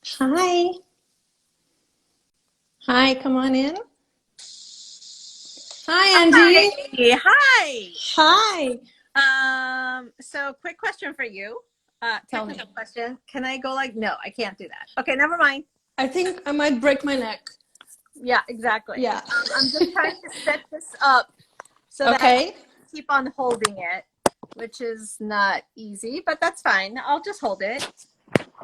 Hi. Hi, come on in. Hi, Hi. Angie. Hi. Hi. So quick question for you. Tell Technical me. question. Can I go like, no, I can't do that. Okay, never mind. I think I might break my neck. Yeah, exactly. Yeah. I'm just trying to set this up so that I Okay. keep on holding it, which is not easy, but that's fine. I'll just hold it.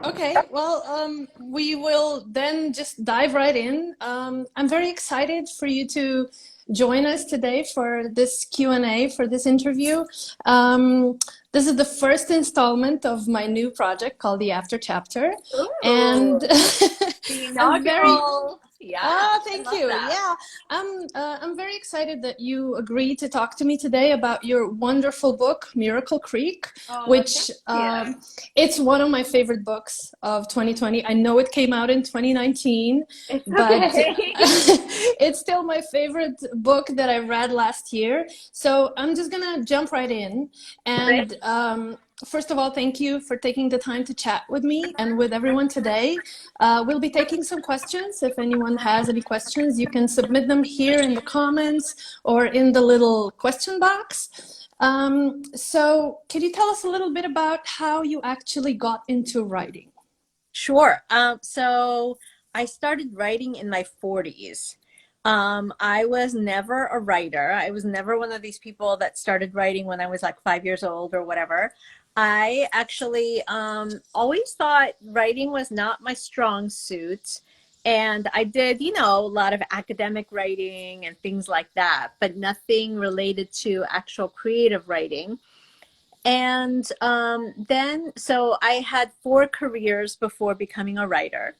Okay. Well, we will then just dive right in. I'm very excited for you to join us today for this Q&A, for this interview. Um, this is the first installment of my new project called The After Chapter. Ooh, And the I'm very inaugural. Yeah, I thank love you. that. Yeah, I'm very excited that you agreed to talk to me today about your wonderful book, Miracle Creek, Oh, thank which you. it's one of my favorite books of 2020. I know it came out in 2019, It's but okay. it's still my favorite book that I read last year. So I'm just gonna jump right in and. First of all, thank you for taking the time to chat with me and with everyone today. We'll be taking some questions. If anyone has any questions, you can submit them here in the comments or in the little question box. So can you tell us a little bit about how you actually got into writing? Sure. So I started writing in my 40s. I was never a writer. I was never one of these people that started writing when I was like 5 years old or whatever. I actually always thought writing was not my strong suit. And I did, a lot of academic writing and things like that, but nothing related to actual creative writing. And then, so I had four careers before becoming a writer.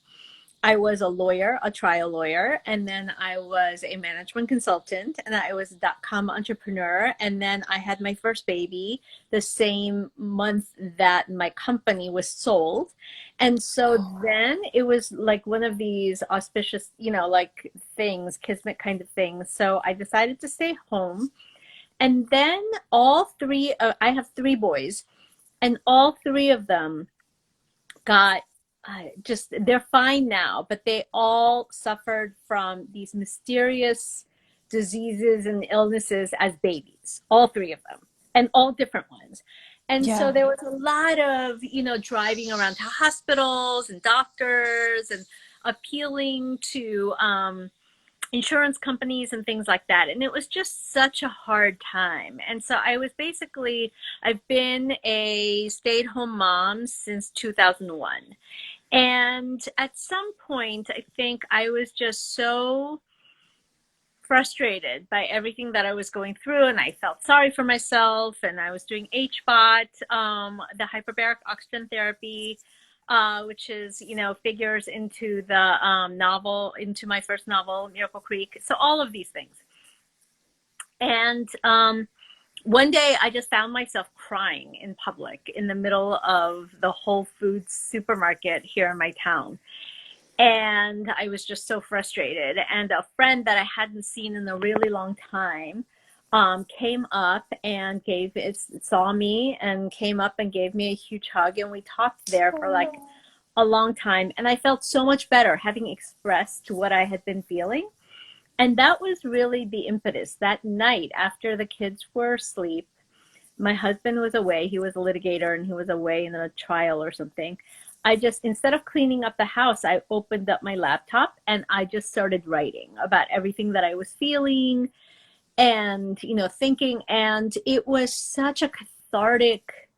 I was a lawyer, a trial lawyer, and then I was a management consultant, and I was a dot-com entrepreneur, and then I had my first baby the same month that my company was sold. And so then it was like one of these auspicious, like things, kismet kind of things. So I decided to stay home. And then all three, I have three boys, and all three of them got just, they're fine now, but they all suffered from these mysterious diseases and illnesses as babies, all three of them, and all different ones. And so Yeah. there was a lot of, driving around to hospitals and doctors and appealing to insurance companies and things like that. And it was just such a hard time. And so I was basically, I've been a stay-at-home mom since 2001. And at some point, I think I was just so frustrated by everything that I was going through, and I felt sorry for myself. And I was doing HBOT, the hyperbaric oxygen therapy, which is, figures into the novel, into my first novel, Miracle Creek. So all of these things. And one day I just found myself crying in public in the middle of the Whole Foods supermarket here in my town. And I was just so frustrated. And a friend that I hadn't seen in a really long time came up and saw me and came up and gave me a huge hug. And we talked there for like a long time. And I felt so much better having expressed what I had been feeling. And that was really the impetus. That night after the kids were asleep, my husband was away. He was a litigator and he was away in a trial or something. I just, instead of cleaning up the house, I opened up my laptop and I just started writing about everything that I was feeling and, thinking. And it was such a cathartic,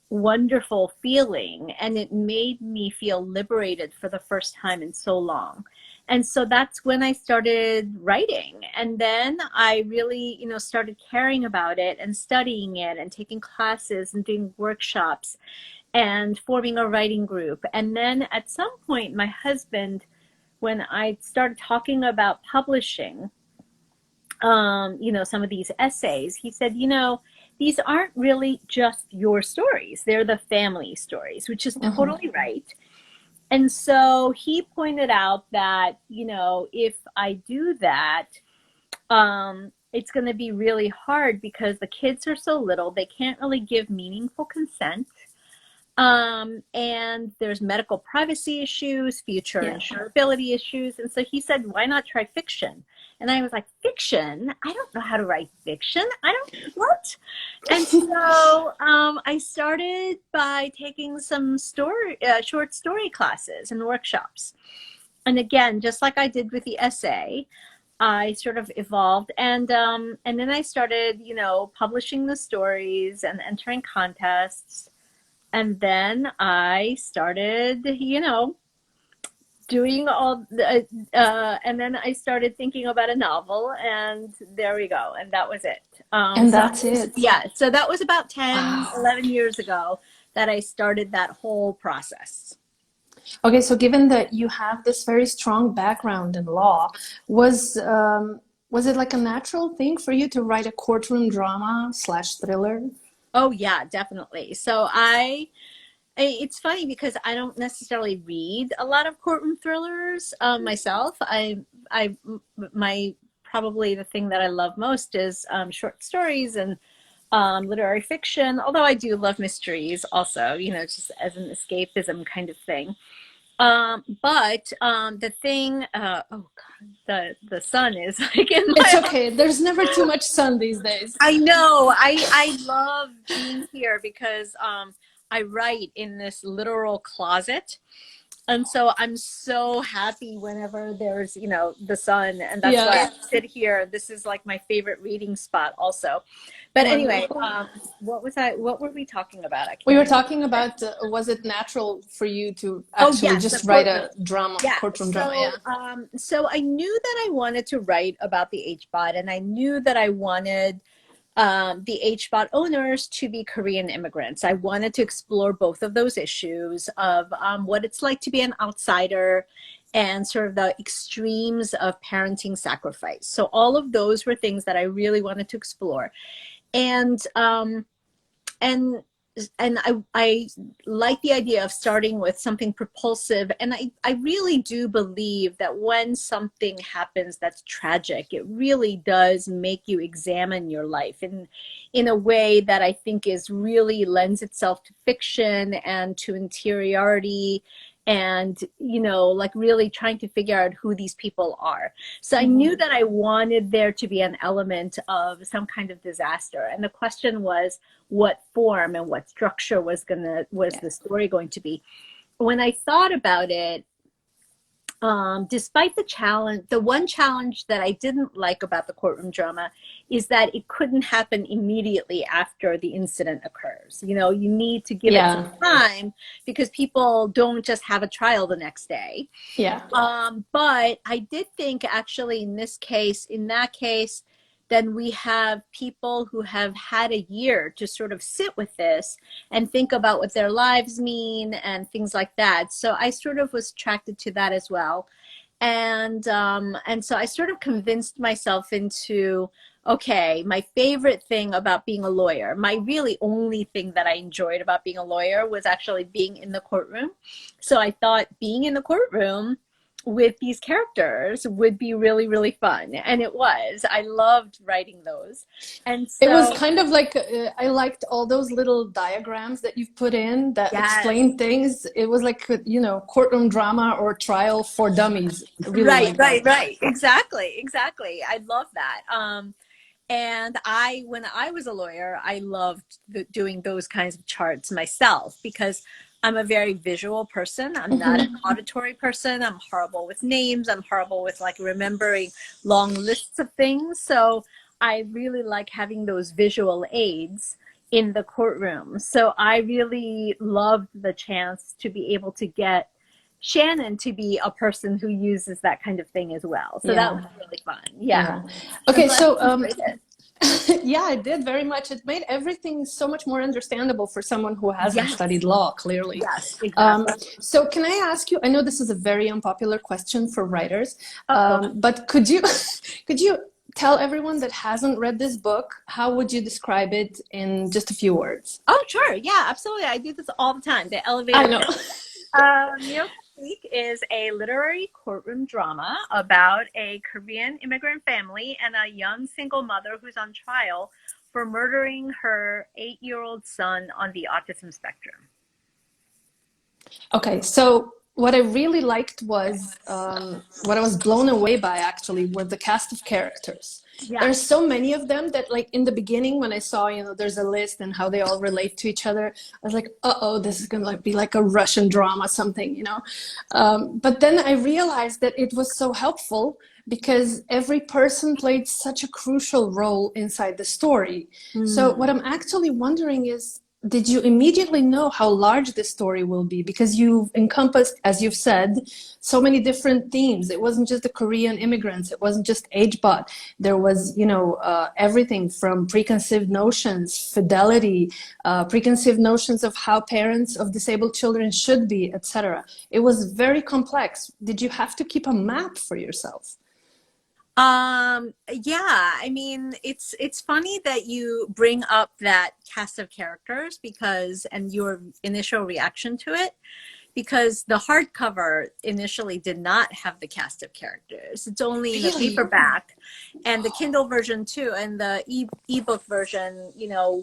wonderful feeling. And it made me feel liberated for the first time in so long. And so that's when I started writing. And then I really, started caring about it and studying it and taking classes and doing workshops and forming a writing group. And then at some point, my husband, when I started talking about publishing, some of these essays, he said, these aren't really just your stories. They're the family stories, which is Mhm. totally right. And so he pointed out that, if I do that, it's going to be really hard because the kids are so little, they can't really give meaningful consent. And there's medical privacy issues, future Yeah. insurability issues. And so he said, why not try fiction? And I was like, fiction? I don't know how to write fiction. What? And so I started by taking some short story classes and workshops. And again, just like I did with the essay, I sort of evolved, and then I started, publishing the stories and entering contests, and then I started, doing all the, and then I started thinking about a novel, and there we go, and that was it. And So that's it. yeah, so that was about 10, Wow. 11 years ago that I started that whole process. Okay, so given that you have this very strong background in law, was it like a natural thing for you to write a courtroom drama slash thriller? Oh yeah, definitely. So it's funny because I don't necessarily read a lot of courtroom thrillers myself. I, my probably the thing that I love most is short stories and literary fiction. Although I do love mysteries also, just as an escapism kind of thing. But the thing, oh God, the sun is like in It's my. okay. There's never too much sun these days. I know. I love being here because I write in this literal closet. And so I'm so happy whenever there's, the sun, and that's why Yeah, I sit here. This is like my favorite reading spot also. But anyway, wonderful. what were we talking about? I We can't were remember. talking about was it natural for you to Oh actually yes, the just write courtroom. a drama, Yeah. courtroom drama? So, Yeah. so I knew that I wanted to write about the HBOT, and I knew that I wanted the HBOT owners to be Korean immigrants. I wanted to explore both of those issues of what it's like to be an outsider and sort of the extremes of parenting sacrifice. So all of those were things that I really wanted to explore. And and I like the idea of starting with something propulsive. And I really do believe that when something happens that's tragic, it really does make you examine your life in a way that I think is really lends itself to fiction and to interiority and, like really trying to figure out who these people are. So I knew that I wanted there to be an element of some kind of disaster. And the question was, what form and what structure was Yeah. the story going to be? When I thought about it, despite the one challenge that I didn't like about the courtroom drama is that it couldn't happen immediately after the incident occurs. You need to give it some Yeah. time because people don't just have a trial the next day. Yeah. But I did think actually in that case, then we have people who have had a year to sort of sit with this and think about what their lives mean and things like that. So I sort of was attracted to that as well. And so I sort of convinced myself into, okay, my favorite thing about being a lawyer, my really only thing that I enjoyed about being a lawyer was actually being in the courtroom. So I thought being in the courtroom with these characters would be really, really fun. And it was. I loved writing those. And It was so, kind of like I liked all those little diagrams that you've put in that yes. explain things. It was like, courtroom drama or trial for dummies. I really Right, like right, that. right. Exactly, exactly. I love that. And when I was a lawyer, I loved doing those kinds of charts myself because I'm a very visual person. I'm not an auditory person. I'm horrible with names. I'm horrible with like remembering long lists of things. So I really like having those visual aids in the courtroom. So I really loved the chance to be able to get Shannon to be a person who uses that kind of thing as well. So that was Yeah. really fun. Yeah. Yeah. And Okay, so I so enjoyed it. yeah, it did very much. It made everything so much more understandable for someone who hasn't Yes, studied law, clearly. yes, exactly. So can I ask you, I know this is a very unpopular question for writers, Uh-oh. but could you could you tell everyone that hasn't read this book, how would you describe it in just a few words? Oh, sure. Yeah, absolutely. I do this all the time. The I elevator know. pitch. Meal Creek is a literary courtroom drama about a Korean immigrant family and a young single mother who's on trial for murdering her 8-year-old son on the autism spectrum. Okay, so what I really liked was what I was blown away by actually were the cast of characters. Yeah. There's so many of them that like in the beginning when I saw, there's a list and how they all relate to each other, I was like, uh-oh, this is gonna like be like a Russian drama, something. But then I realized that it was so helpful because every person played such a crucial role inside the story. So what Mm. I'm actually wondering is, did you immediately know how large this story will be? Because you've encompassed, as you've said, so many different themes. It wasn't just the Korean immigrants. It wasn't just age-bot. There was, everything from preconceived notions, fidelity, preconceived notions of how parents of disabled children should be, etc. It was very complex. Did you have to keep a map for yourself? Yeah, I mean, it's funny that you bring up that cast of characters because and your initial reaction to it, because the hardcover initially did not have the cast of characters. It's only in the Really? paperback and the Kindle version too, and the ebook version,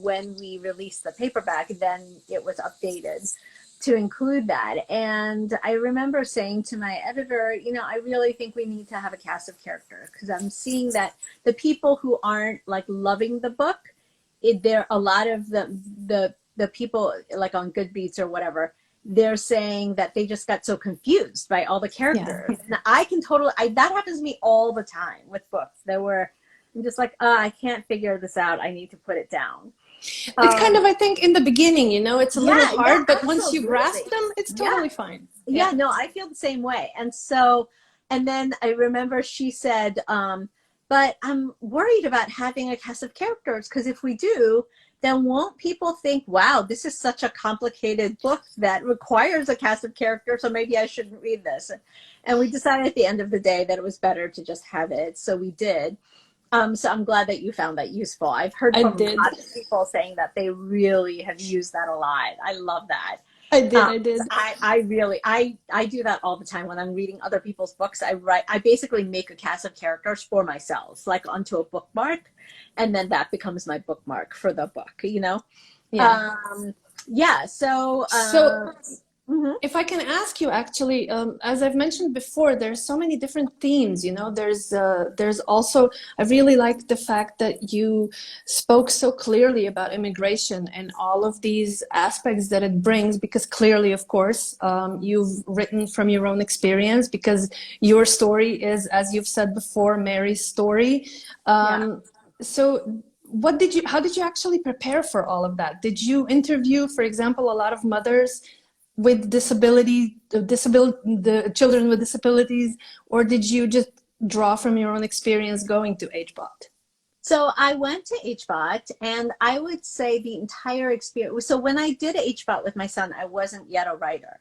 when we released the paperback, then it was updated to include that. And I remember saying to my editor, I really think we need to have a cast of characters because I'm seeing that the people who aren't like loving the book, there a lot of the people like on Goodreads or whatever, they're saying that they just got so confused by all the Yeah. characters. And I can totally, that happens to me all the time with books. I'm just like, I can't figure this out. I need to put it down. It's kind Um, of, I think, in the beginning, it's a little yeah, yeah, hard, but once you grasp absolutely. them, it's Yeah, totally fine. yeah, Yeah. no, I feel the same way. And then I remember she said, but I'm worried about having a cast of characters because if we do, then won't people think, wow, this is such a complicated book that requires a cast of characters, so maybe I shouldn't read this. And we decided at the end of the day that it was better to just have it. So we did. So I'm glad that you found that useful. I've heard I from did. lots of people saying that they really have used that a lot. I love that. I did. I did. I really I do that all the time when I'm reading other people's books. I basically make a cast of characters for myself, like onto a bookmark, and then that becomes my bookmark for the book. Yeah. Um, yeah. So So mhm. if I can ask you, actually, as I've mentioned before, there's so many different themes. There's also, I really like the fact that you spoke so clearly about immigration and all of these aspects that it brings, because clearly, of course, you've written from your own experience, because your story is, as you've said before, Mary's story. Yeah. So how did you actually prepare for all of that? Did you interview, for example, a lot of mothers with the children with disabilities, or did you just draw from your own experience going to HBOT? So I went to HBOT, and I would say the entire experience. So when I did HBOT with my son, I wasn't yet a writer,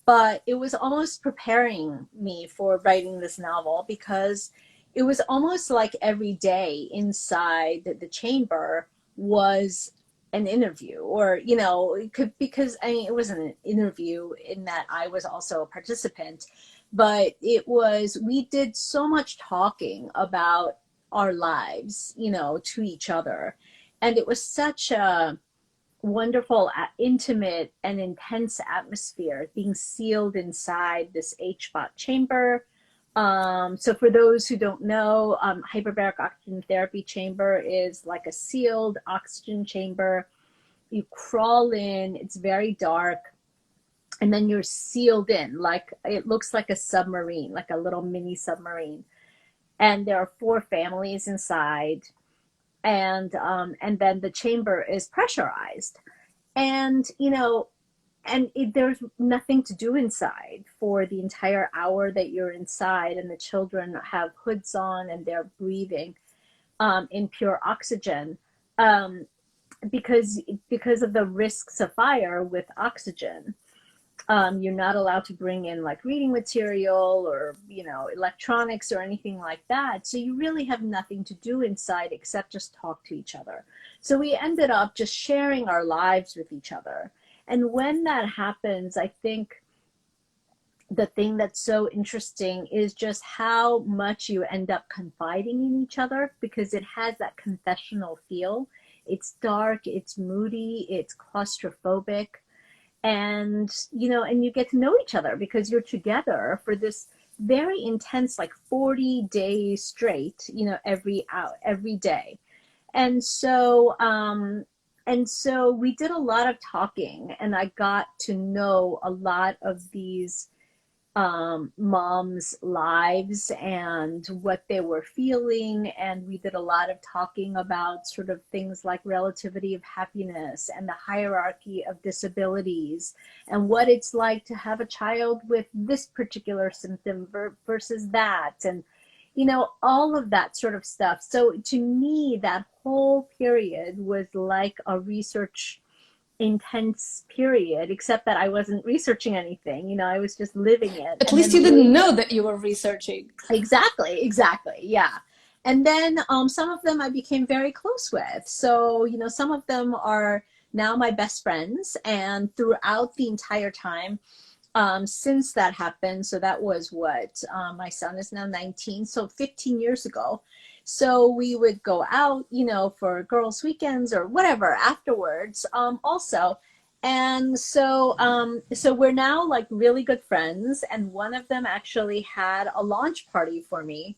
but it was almost preparing me for writing this novel because it was almost like every day inside the chamber was an interview, or it could, because I mean it wasn't an interview in that I was also a participant, but we did so much talking about our lives, to each other, and it was such a wonderful, intimate, and intense atmosphere being sealed inside this HBOT chamber. So for those who don't know, hyperbaric oxygen therapy chamber is like a sealed oxygen chamber. You crawl in, it's very dark, and then you're sealed in. Like it looks like a submarine, like a little mini submarine. And there are four families inside, and then the chamber is pressurized, and there's nothing to do inside for the entire hour that you're inside, and the children have hoods on and they're breathing in pure oxygen, um, because of the risks of fire with oxygen. You're not allowed to bring in like reading material or electronics or anything like that, so you really have nothing to do inside except just talk to each other. So we ended up just sharing our lives with each other, and when that happens, I think the thing that's so interesting is just how much you end up confiding in each other, because it has that confessional feel. It's dark, it's moody, it's claustrophobic, and and you get to know each other because you're together for this very intense, like 40 days straight, every day. And so we did a lot of talking, and I got to know a lot of these moms' lives and what they were feeling. And we did a lot of talking about sort of things like relativity of happiness and the hierarchy of disabilities and what it's like to have a child with this particular symptom versus that. And, all of that sort of stuff. So to me, that whole period was like a research intense period, except that I wasn't researching anything. I was just living it. At And least then you didn't know that you were researching. exactly, yeah. And then some of them I became very close with. So some of them are now my best friends, and throughout the entire time since that happened, so that was what, my son is now 19, so 15 years ago. So we would go out, for girls' weekends or whatever afterwards, also. And so we're now like really good friends. And one of them actually had a launch party for me.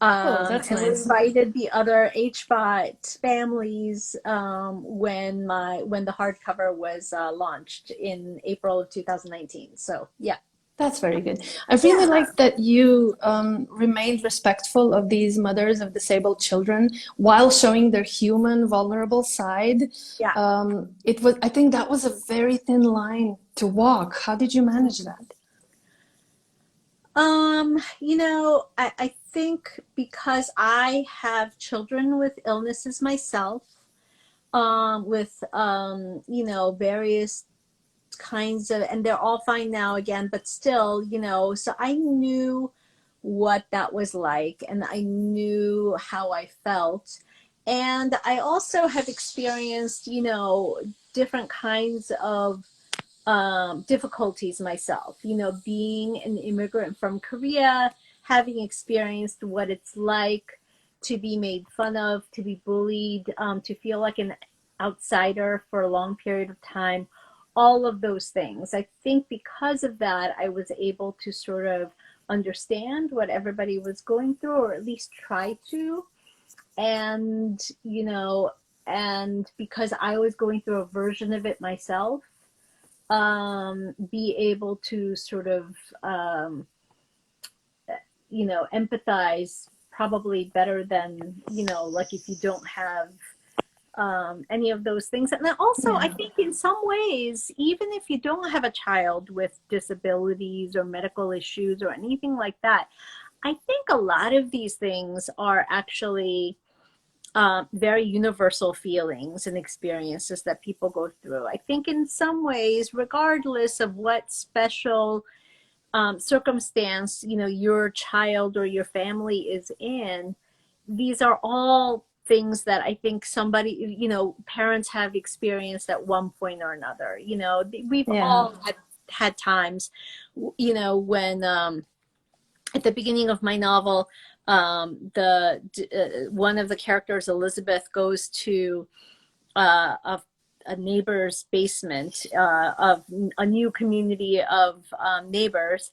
Oh, that's And we nice. invited the other HBOT families when the hardcover was launched in April of 2019. So yeah. That's very good. I really Yeah. like that you remained respectful of these mothers of disabled children while showing their human, vulnerable side. Yeah. I think that was a very thin line to walk. How did you manage that? I think because I have children with illnesses myself, with various kinds of, and they're all fine now again, but still, so I knew what that was like, and I knew how I felt. And I also have experienced, different kinds of difficulties myself, being an immigrant from Korea, having experienced what it's like to be made fun of, to be bullied, to feel like an outsider for a long period of time, all of those things. I think because of that, I was able to sort of understand what everybody was going through, or at least try to. And, and because I was going through a version of it myself, be able to sort of, empathize probably better than, like if you don't have any of those things. And then also, I Yeah. think in some ways, even if you don't have a child with disabilities or medical issues or anything like that, I think a lot of these things are actually very universal feelings and experiences that people go through. I think in some ways, regardless of what special circumstance, your child or your family is in, these are all things that I think parents have experienced at one point or another. We've Yeah. all had times, when at the beginning of my novel, the one of the characters, Elizabeth, goes to a neighbor's basement of a new community of neighbors,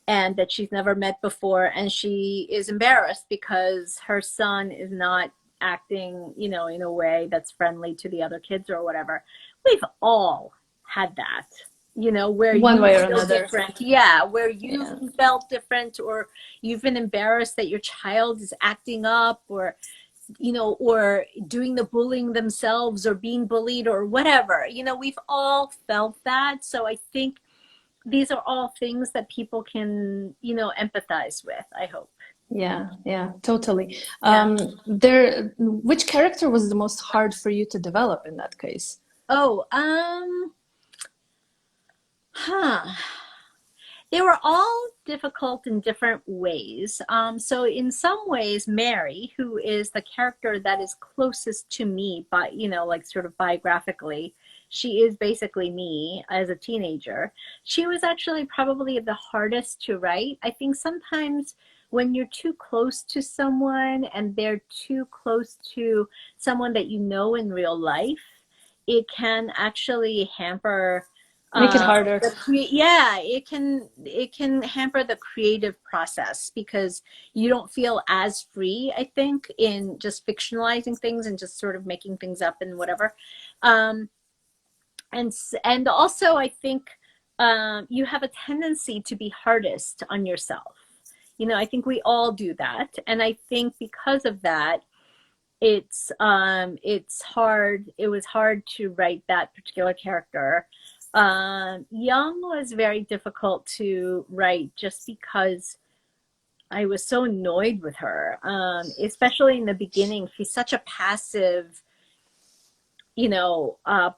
and that she's never met before, and she is embarrassed because her son is not acting, in a way that's friendly to the other kids or whatever. We've all had that, where One you way or feel another. different. Yeah, where you've Yeah. felt different, or you've been embarrassed that your child is acting up, or doing the bullying themselves, or being bullied, or whatever. We've all felt that. So I think these are all things that people can, empathize with, I hope. Yeah, yeah, totally. Yeah. Which character was the most hard for you to develop in that case? Oh, huh. They were all difficult in different ways. So in some ways, Mary, who is the character that is closest to me, by like sort of biographically, she is basically me as a teenager. She was actually probably the hardest to write. I think sometimes when you're too close to someone, and they're too close to someone that in real life, it can actually hamper Make it harder. Yeah, it can hamper the creative process because you don't feel as free, I think, in just fictionalizing things and just sort of making things up and whatever. Um, and also I think you have a tendency to be hardest on yourself. I think we all do that, and I think because of that, it's hard. It was hard to write that particular character. Young was very difficult to write just because I was so annoyed with her, especially in the beginning. She's such a passive, you know, uh,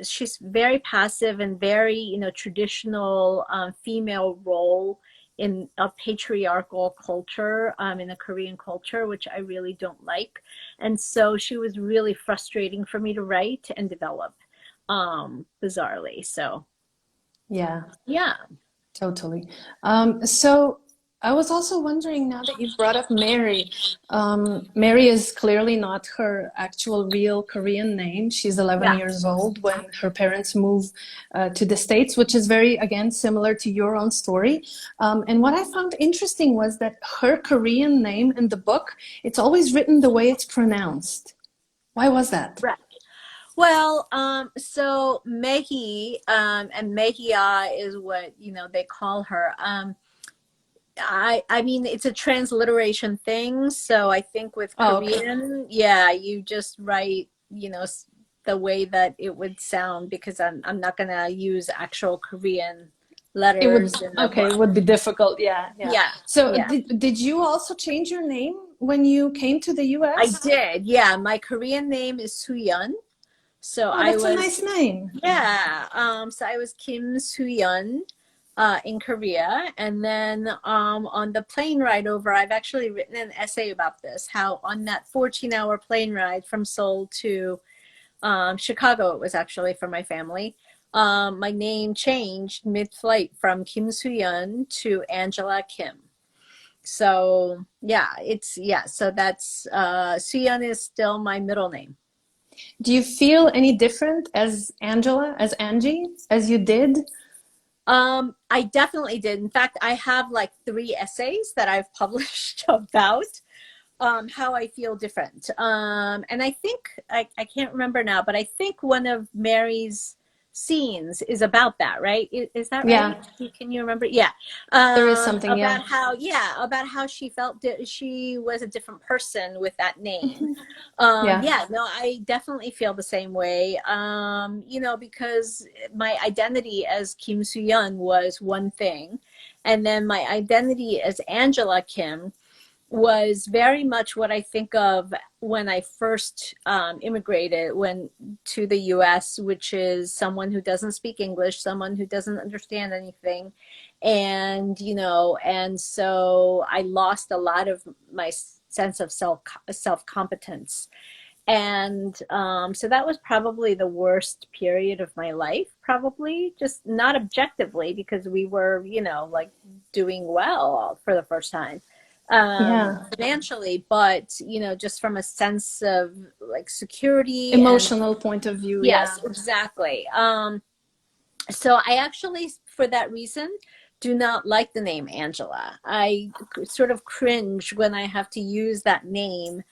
she's very passive and very, traditional female role in a patriarchal culture, in a Korean culture, which I really don't like. And so she was really frustrating for me to write and develop, bizarrely. So, Yeah. yeah. Totally. So I was also wondering now that you've brought up Mary. Mary is clearly not her actual real Korean name. She's 11 Yeah. years old when her parents move to the States, which is very, again, similar to your own story. And what I found interesting was that her Korean name in the book, it's always written the way it's pronounced. Why was that? Right. Well, so Mehi, and Mehia is what, they call her. I mean, it's a transliteration thing. So I think with Oh, okay. Korean, yeah, you just write, the way that it would sound, because I'm not gonna use actual Korean It would, letters in the okay, book. it would be difficult. Yeah, yeah. Yeah, So yeah. did you also change your name when you came to the I US? did. Yeah, my Korean name is Suyun. So Oh, I that's a was nice name. Yeah. So I was Kim Soo-yeon in Korea. And then on the plane ride over, I've actually written an essay about this, how on that 14-hour plane ride from Seoul to Chicago, it was actually for my family. My name changed mid-flight from Kim Soo-yeon to Angela Kim. So so that's Soo-yeon is still my middle name. Do you feel any different as Angela, as Angie, as you did? I definitely did. In fact, I have like 3 essays that I've published about how I feel different. And I think I can't remember now, but I think one of Mary's scenes is about that, right? Is that right? Yeah, Can you remember? Yeah. there is something, yeah. About how she felt she was a different person with that name. Yeah, Yeah, no, I definitely feel the same way. Because my identity as Kim Soo-yeon was one thing, and then my identity as Angela Kim was very much what I think of when I first immigrated to the U.S., which is someone who doesn't speak English, someone who doesn't understand anything, and so I lost a lot of my sense of self competence, and so that was probably the worst period of my life, probably, just not objectively because we were, like doing well for the first time yeah. financially, but just from a sense of like security and Emotional point of view, yeah. yes, exactly. So I actually, for that reason, do not like the name Angela. I sort of cringe when I have to use that name,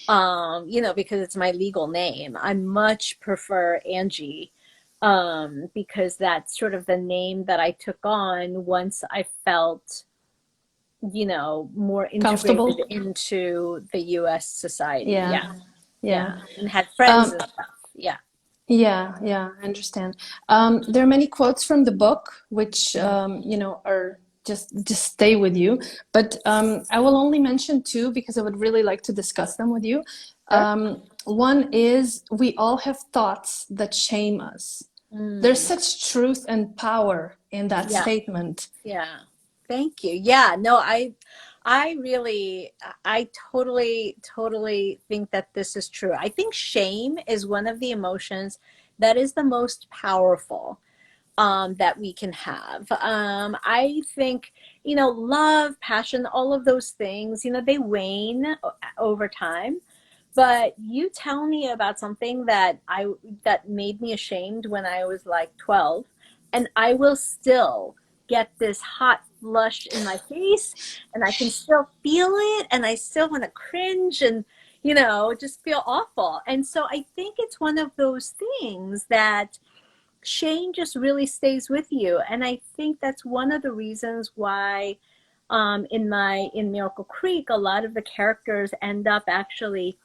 because it's my legal name. I much prefer Angie, because that's sort of the name that I took on once I felt, more integrated Comfortable? into the US society. Yeah, Yeah. yeah. Yeah. And had friends Um, and stuff. Yeah. Yeah, yeah, I understand. There are many quotes from the book which are just stay with you. But I will only mention two because I would really like to discuss them with you. Sure. One is we all have thoughts that shame us. There's Mm. such truth and power in that Yeah. statement. Yeah. Thank you. Yeah. No, I really, I totally think that this is true. I think shame is one of the emotions that is the most powerful, that we can have. I think, love, passion, all of those things, they wane over time. But you tell me about something that made me ashamed when I was like 12. and I will still get this hot flush in my face, and I can still feel it, and I still want to cringe and, just feel awful. And so I think it's one of those things that shame just really stays with you. And I think that's one of the reasons why in Miracle Creek, a lot of the characters end up actually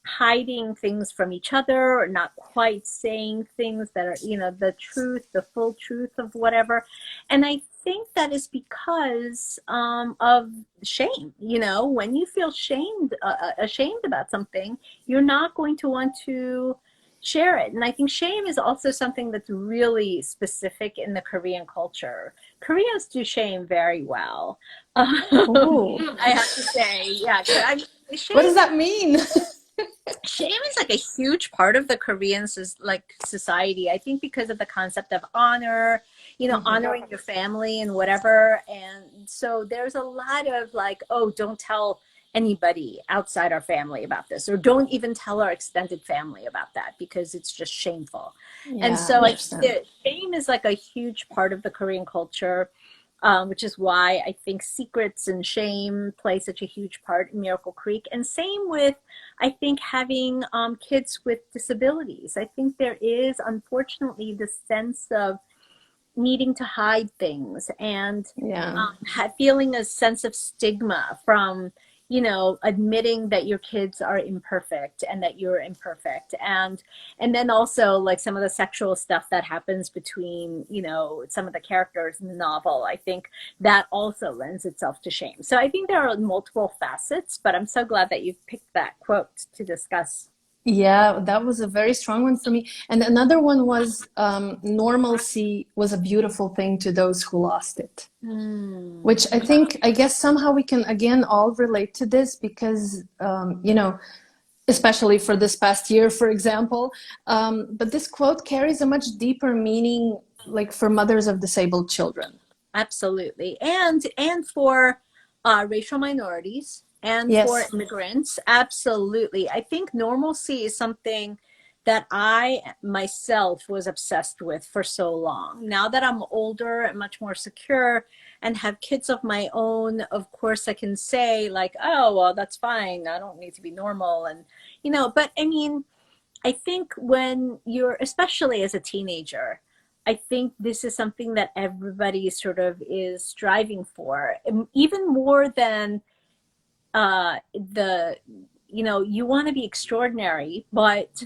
hiding things from each other, or not quite saying things that are, the truth, the full truth of whatever. And I think that is because of shame. When you feel ashamed about something, you're not going to want to share it. And I think shame is also something that's really specific in the Korean culture. Koreans do shame very well. Oh, I have to say, yeah. what Shame does that mean? shame is like a huge part of the Korean society. I think because of the concept of honor, honoring your family and whatever. And so there's a lot of like, oh, don't tell anybody outside our family about this, or don't even tell our extended family about that because it's just shameful. And Yeah, I so I think understand. that shame is like a huge part of the Korean culture, which is why I think secrets and shame play such a huge part in Miracle Creek. And same with, I think, having kids with disabilities. I think there is, unfortunately, this sense of needing to hide things, and Yeah. feeling a sense of stigma from, admitting that your kids are imperfect and that you're imperfect. And then also like some of the sexual stuff that happens between, some of the characters in the novel. I think that also lends itself to shame. So I think there are multiple facets, but I'm so glad that you picked that quote to discuss. Yeah, that was a very strong one for me. And another one was normalcy was a beautiful thing to those who lost it, which I think, I guess somehow we can again all relate to this because, especially for this past year, for example. But this quote carries a much deeper meaning, like for mothers of disabled children. Absolutely. And for racial minorities and for Yes. immigrants, absolutely. I think normalcy is something that I myself was obsessed with for so long. Now that I'm older and much more secure and have kids of my own, of course I can say like, oh, well, that's fine. I don't need to be normal. And, but I mean, I think when you're, especially as a teenager, I think this is something that everybody sort of is striving for, even more than you want to be extraordinary, but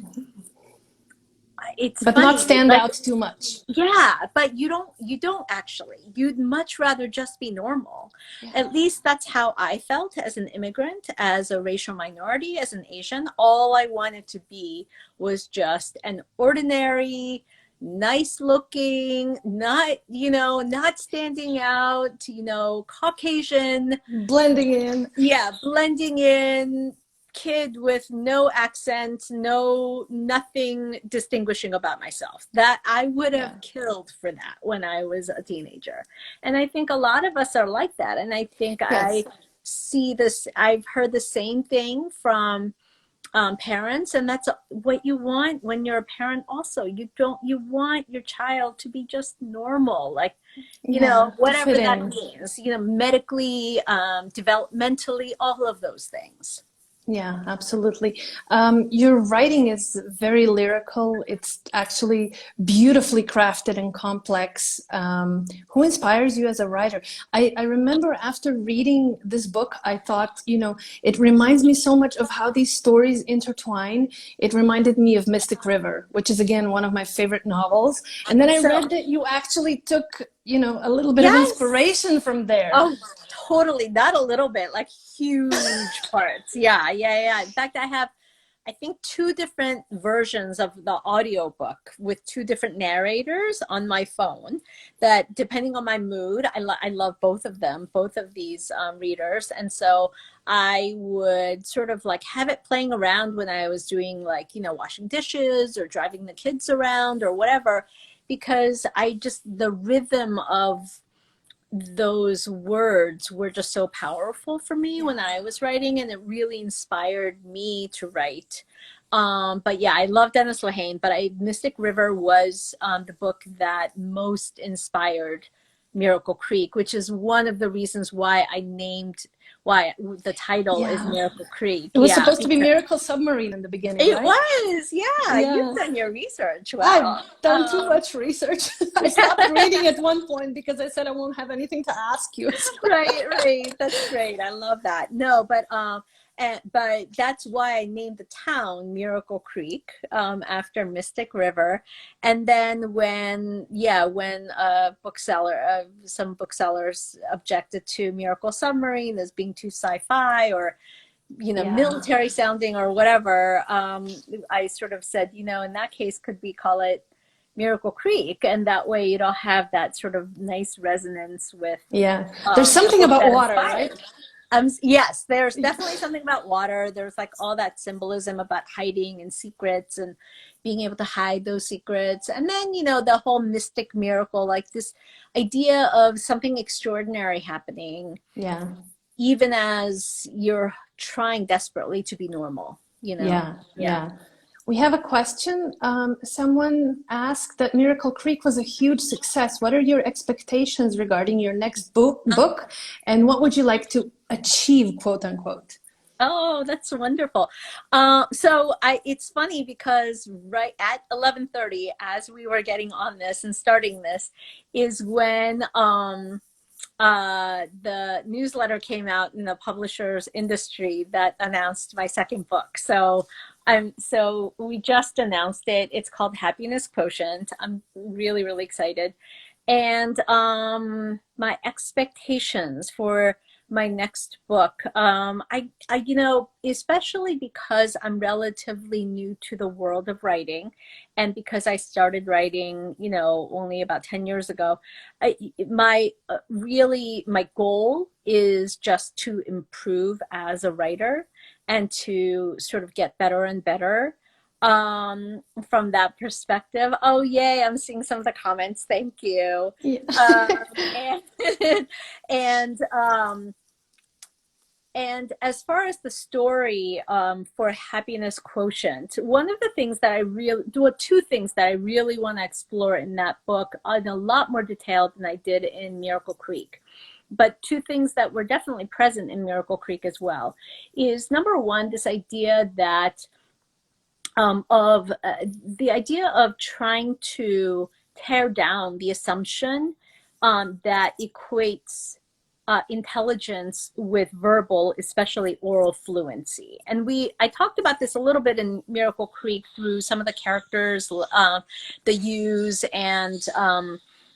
it's But not funny, stand like, out too much. yeah, but you don't actually. You'd much rather just be normal. Yeah. At least that's how I felt as an immigrant, as a racial minority, as an Asian. All I wanted to be was just an ordinary, nice looking, not standing out, Caucasian, Blending in. yeah, blending in kid with no accent, no nothing distinguishing about myself. That I would Yeah. have killed for that when I was a teenager. And I think a lot of us are like that. And I think I Yes. see this, I've heard the same thing from parents, and that's what you want when you're a parent also. You want your child to be just normal, like, Yeah. To fit whatever that in. means, medically, developmentally, all of those things. Yeah, absolutely. Your writing is very lyrical. It's actually beautifully crafted and complex. Who inspires you as a writer? I remember after reading this book, I thought, it reminds me so much of how these stories intertwine. It reminded me of Mystic River, which is again one of my favorite novels. And then I So read that you actually took, a little bit of yes. inspiration from there. Oh, totally. Not a little bit, like huge parts. Yeah, yeah, yeah. In fact, I have, I think, two different versions of the audiobook with two different narrators on my phone that, depending on my mood, I love both of them, both of these readers. And so I would sort of like have it playing around when I was doing, like, washing dishes or driving the kids around or whatever, because the rhythm of those words were just so powerful for me when Yeah. I was writing, and it really inspired me to write. But yeah, I love Dennis Lehane, but Mystic River was the book that most inspired Miracle Creek, which is one of the reasons why why the title is Yeah. Miracle Creek. It was Yeah, supposed to be Miracle Submarine in the beginning, it right? was. Yeah, you've Yeah. done your research. I've Wow. done too much research. I stopped reading at one point because I said I won't have anything to ask you. Right, right. That's great. I love that. No, but that's why I named the town Miracle Creek, after Mystic River. And then when some booksellers objected to Miracle Submarine as being too sci-fi or Yeah. military sounding or whatever, I sort of said, in that case, could we call it Miracle Creek? And that way you don't have that sort of nice resonance with Yeah. There's the something book about that water, inspired. right? Yes, there's definitely something about water. There's like all that symbolism about hiding and secrets and being able to hide those secrets. And then, the whole mystic miracle, like this idea of something extraordinary happening, Yeah. even as you're trying desperately to be normal, Yeah. Yeah. Yeah. We have a question. Someone asked that Miracle Creek was a huge success. What are your expectations regarding your next book, and what would you like to achieve, quote unquote? Oh, that's wonderful. It's funny because right at 11:30, as we were getting on this and starting this, is when the newsletter came out in the publishers industry that announced my second book. So we just announced it. It's called Happiness Quotient. I'm really, really excited. And my expectations for my next book, especially because I'm relatively new to the world of writing, and because I started writing, only about 10 years ago, my goal is just to improve as a writer and to sort of get better and better, from that perspective. Oh, yay, I'm seeing some of the comments. Thank you. Yeah. And and and as far as the story, for Happiness Quotient, one of the things that two things that I really want to explore in that book in a lot more detail than I did in Miracle Creek, but two things that were definitely present in Miracle Creek as well, is number one, this idea that of the idea of trying to tear down the assumption that equates intelligence with verbal, especially oral fluency. And I talked about this a little bit in Miracle Creek through some of the characters, the U's, and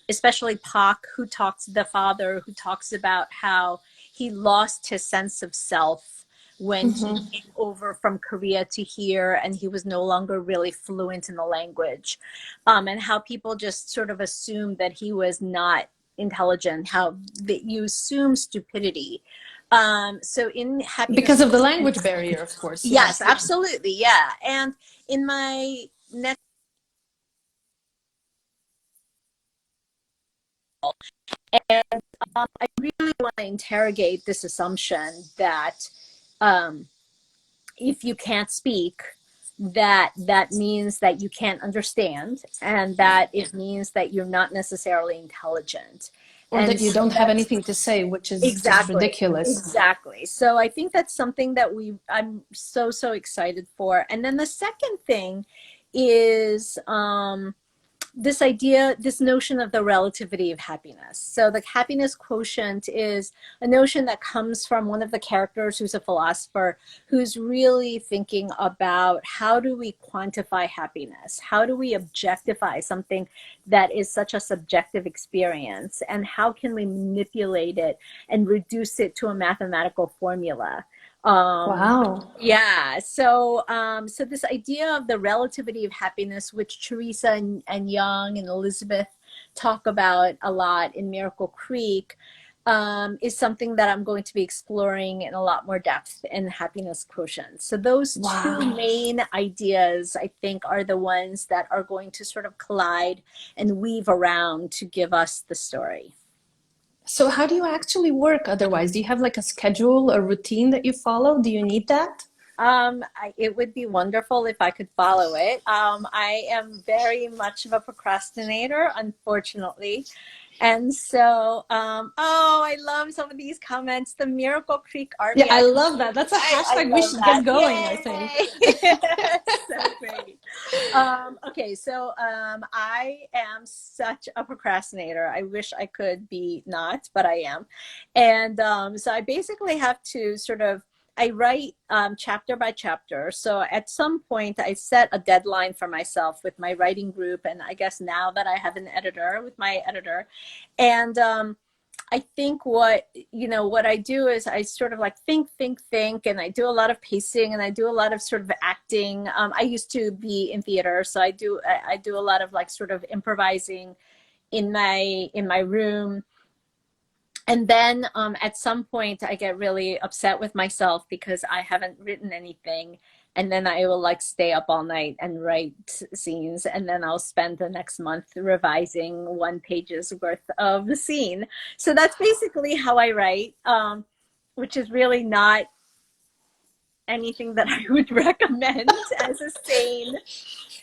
especially Pak, the father, who talks about how he lost his sense of self when he came over from Korea to here, and he was no longer really fluent in the language, and how people just sort of assumed that he was not intelligent, how that you assume stupidity. So in Happiness, Because of the language barrier, of course. yes, absolutely, yeah. And in my next, and I really want to interrogate this assumption that if you can't speak, that means that you can't understand, and that it means that you're not necessarily intelligent, Or and that you don't have anything to say, which is just exactly, ridiculous. exactly. So I think that's something that I'm so excited for. And then the second thing is this notion of the relativity of happiness. So the happiness quotient is a notion that comes from one of the characters, who's a philosopher, who's really thinking about how do we quantify happiness? How do we objectify something that is such a subjective experience? And how can we manipulate it and reduce it to a mathematical formula? Wow. Yeah. So this idea of the relativity of happiness, which Teresa and Young and Elizabeth talk about a lot in Miracle Creek, is something that I'm going to be exploring in a lot more depth in Happiness Quotient. So those two main ideas, I think, are the ones that are going to sort of collide and weave around to give us the story. So how do you actually work otherwise? Do you have like a schedule, a routine that you follow? Do you need that? It would be wonderful if I could follow it. I am very much of a procrastinator, unfortunately. And so, oh, I love some of these comments. The Miracle Creek Yeah, Army. I love that. That's a I hashtag we love should that. get going, I think. Yay! So great. Okay, so I am such a procrastinator. I wish I could be not, but I am. And so I basically have to sort of I write chapter by chapter. So at some point, I set a deadline for myself with my writing group, and I guess now that I have an editor with my editor, and I think what I do is I sort of like think, and I do a lot of pacing, and I do a lot of sort of acting. I used to be in theater, so I do a lot of like sort of improvising in my room. And then at some point I get really upset with myself because I haven't written anything. And then I will like stay up all night and write scenes. And then I'll spend the next month revising 1 page's worth of the scene. So that's basically how I write, which is really not anything that I would recommend as a sane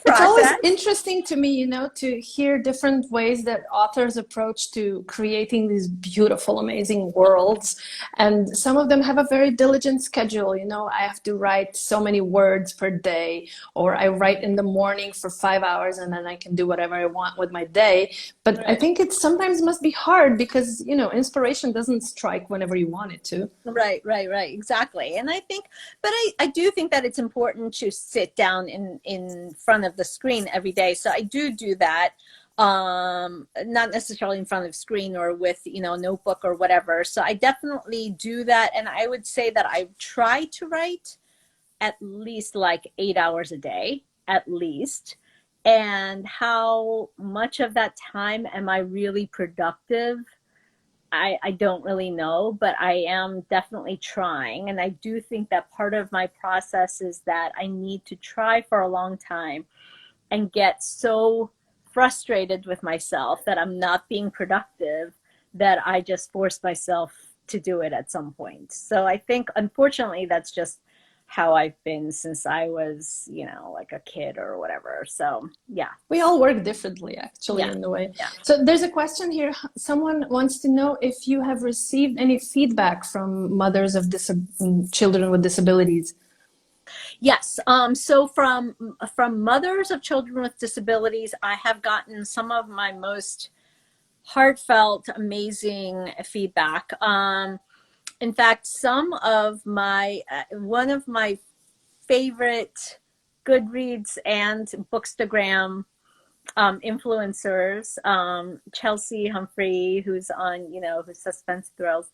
It's always process. interesting to me, to hear different ways that authors approach to creating these beautiful, amazing worlds. And some of them have a very diligent schedule. I have to write so many words per day, or I write in the morning for 5 hours and then I can do whatever I want with my day. But I Right. think it sometimes must be hard because, inspiration doesn't strike whenever you want it to. Right. Exactly. And I think, but I do think that it's important to sit down in front of the screen every day. So I do that, not necessarily in front of screen or with, a notebook or whatever. So I definitely do that. And I would say that I try to write at least like 8 hours a day, at least. And how much of that time am I really productive? I don't really know, but I am definitely trying. And I do think that part of my process is that I need to try for a long time and get so frustrated with myself that I'm not being productive that I just force myself to do it at some point. So I think, unfortunately, that's just how I've been since I was, like a kid or whatever. So yeah, We all work differently, actually, yeah, in the way. yeah. So there's a question here. Someone wants to know if you have received any feedback from mothers of children with disabilities. Yes. So from mothers of children with disabilities, I have gotten some of my most heartfelt, amazing feedback. In fact, some of my one of my favorite Goodreads and Bookstagram influencers, Chelsea Humphrey, who's on, who's Suspense Thrills.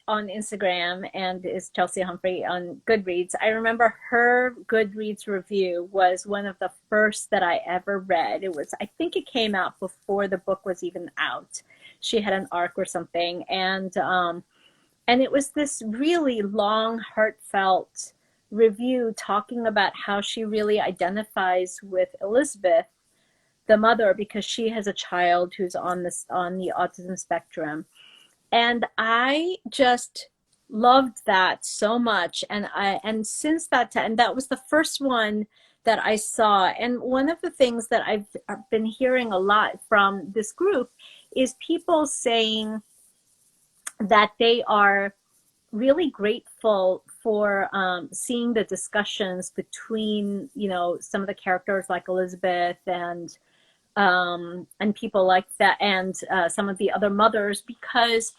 On Instagram and is Chelsea Humphrey on Goodreads. I remember her Goodreads review was one of the first that I ever read. I think it came out before the book was even out. She had an arc or something, and it was this really long, heartfelt review talking about how she really identifies with Elizabeth, the mother, because she has a child who's on the autism spectrum. And I just loved that so much. And since that time, and that was the first one that I saw. And one of the things that I've been hearing a lot from this group is people saying that they are really grateful for seeing the discussions between, some of the characters like Elizabeth and people like that, and some of the other mothers, because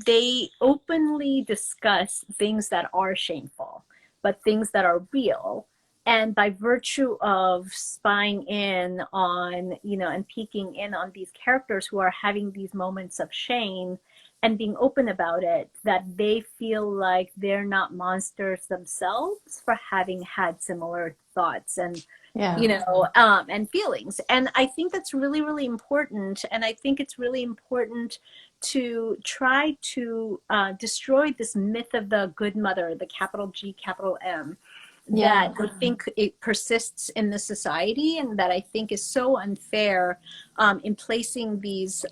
they openly discuss things that are shameful, but things that are real. And by virtue of spying in on, and peeking in on these characters who are having these moments of shame and being open about it, that they feel like they're not monsters themselves for having had similar thoughts and Yeah. and feelings. And I think that's really, really important. And I think it's really important to try to destroy this myth of the good mother, the capital G, capital M, that Yeah. I think it persists in the society, and that I think is so unfair in placing these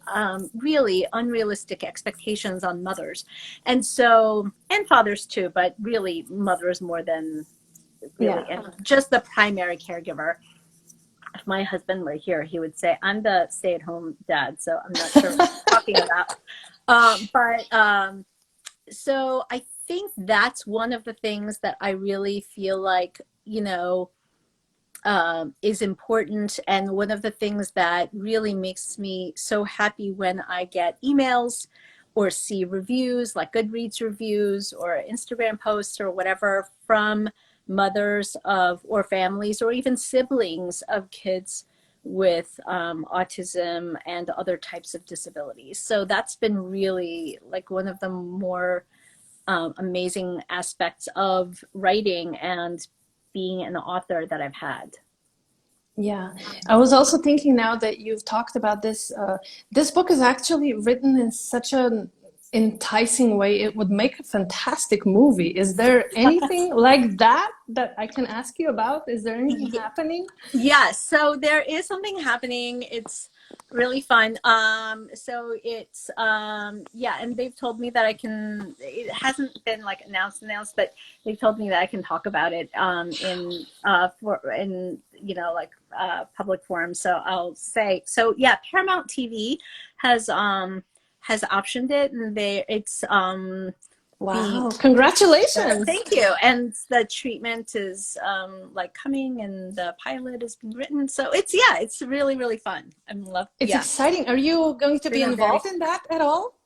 really unrealistic expectations on mothers. And so, and fathers too, but really mothers more than really, Yeah. and just the primary caregiver. If my husband were here, he would say, I'm the stay-at-home dad, so I'm not sure what you're talking about. But so I think that's one of the things that I really feel like, is important. And one of the things that really makes me so happy when I get emails or see reviews, like Goodreads reviews or Instagram posts or whatever, from mothers of, or families, or even siblings of kids with autism and other types of disabilities. So that's been really like one of the more amazing aspects of writing and being an author that I've had. Yeah, I was also thinking now that you've talked about this, this book is actually written in such an enticing way. It would make a fantastic movie. Is there anything like that that I can ask you about? Is there anything happening? Yeah, so there is something happening. It's really fun. So it's yeah, and they've told me that I can, it hasn't been like announced, but they've told me that I can talk about it in for in like public forums. So I'll say, so yeah, Paramount TV has optioned it, and it's being, Wow, congratulations. thank you. And the treatment is like coming, and the pilot has been written. So it's, yeah, it's really, really fun. I'm love, It's yeah. exciting. Are you going to be Been a very, involved in that at all?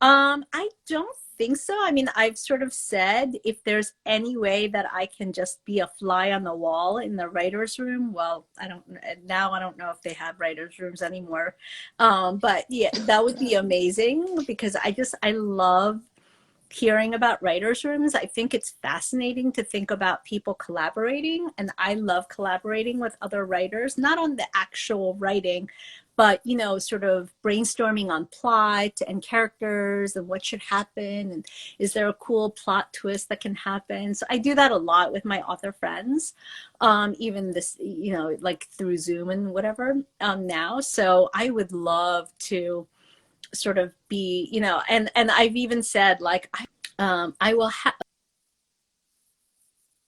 I don't think so. I mean, I've sort of said if there's any way that I can just be a fly on the wall in the writer's room, well, I don't, now I don't know if they have writer's rooms anymore. But yeah, that would be amazing, because I love hearing about writers' rooms. I think it's fascinating to think about people collaborating, and I love collaborating with other writers, not on the actual writing, but sort of brainstorming on plot and characters and what should happen, and is there a cool plot twist that can happen. So I do that a lot with my author friends, even this, like through Zoom and whatever now. So I would love to sort of be, and I've even said, like, I will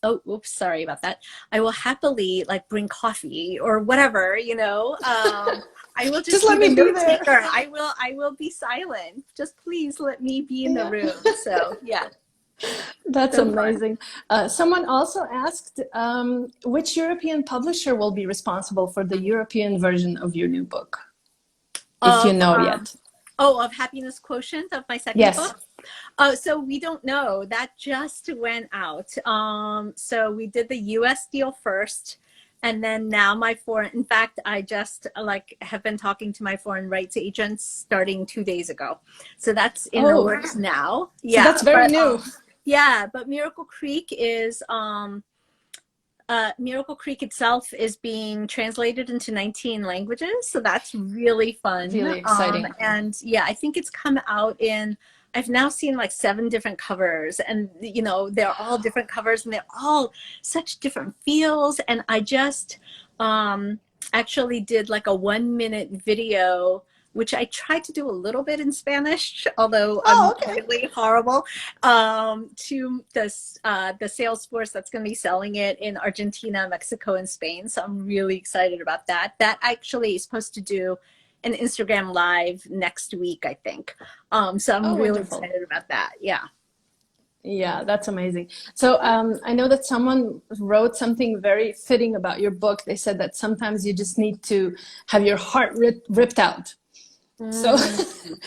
oh, oops, sorry about that. I will happily like bring coffee or whatever, I will Just just be let the me be note there. taker. I will be silent. Just please let me be in the Yeah. room. So yeah, That's so fun. amazing. Someone also asked which European publisher will be responsible for the European version of your new book, if you Of know yet. of Happiness Quotient, of my second Yes. book. So we don't know. That just went out. So we did the US deal first, and then now my foreign, in fact, I just like have been talking to my foreign rights agents starting 2 days ago. So that's in the Oh, works now. so Yeah. that's very But new. yeah, but Miracle Creek is Miracle Creek itself is being translated into 19 languages, so that's really fun. Really exciting. And yeah, I think it's come out in, I've now seen like 7 different covers, and they're all different covers, and they're all such different feels. And I just actually did like a 1-minute video, which I tried to do a little bit in Spanish, although Oh, I'm okay. really horrible, to the sales force that's going to be selling it in Argentina, Mexico, and Spain. So I'm really excited about that. That actually is supposed to do an Instagram live next week, I think. So I'm Oh, really wonderful. excited about that. Yeah. Yeah, that's amazing. So I know that someone wrote something very fitting about your book. They said that sometimes you just need to have your heart ripped out. So Mm.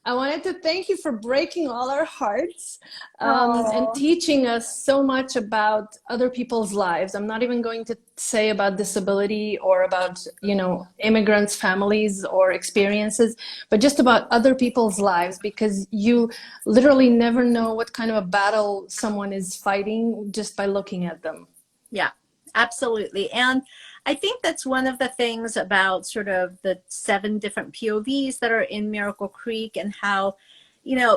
I wanted to thank you for breaking all our hearts and Oh, teaching us so much about other people's lives. I'm not even going to say about disability or about, immigrants' families or experiences, but just about other people's lives, because you literally never know what kind of a battle someone is fighting just by looking at them. yeah, absolutely. And I think that's one of the things about sort of the 7 different POVs that are in Miracle Creek, and how,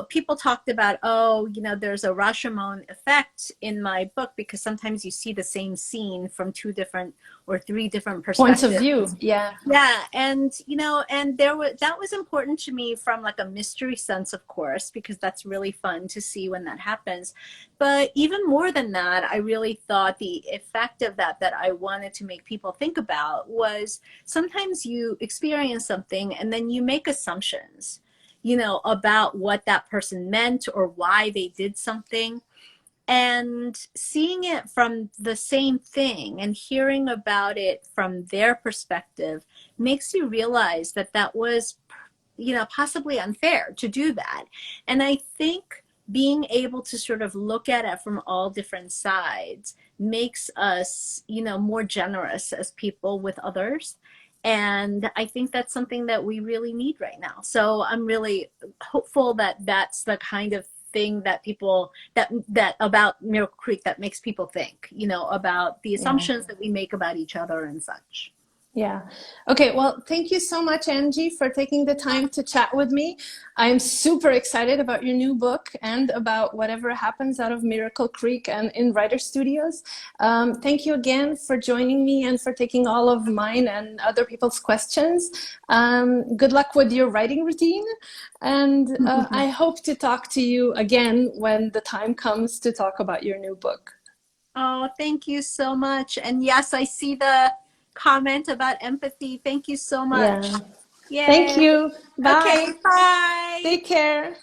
people talked about, oh, there's a Rashomon effect in my book because sometimes you see the same scene from 2 different or 3 different Points of perspectives. view. Yeah. Yeah, and and that was important to me from like a mystery sense, of course, because that's really fun to see when that happens. But even more than that, I really thought the effect of that I wanted to make people think about was sometimes you experience something and then you make assumptions, about what that person meant or why they did something. And seeing it from the same thing and hearing about it from their perspective makes you realize that that was, possibly unfair to do that. And I think being able to sort of look at it from all different sides makes us, more generous as people with others. And I think that's something that we really need right now. So I'm really hopeful that that's the kind of thing that people that about Miracle Creek that makes people think, about the assumptions that we make about each other and such. Yeah. Okay. Well, thank you so much, Angie, for taking the time to chat with me. I'm super excited about your new book and about whatever happens out of Miracle Creek and in Writer Studios. Thank you again for joining me and for taking all of mine and other people's questions. Good luck with your writing routine. And I hope to talk to you again when the time comes to talk about your new book. Oh, thank you so much. And yes, I see the comment about empathy. Thank you so much. Yeah. Thank Yay. you. Okay, Bye. bye. Take care.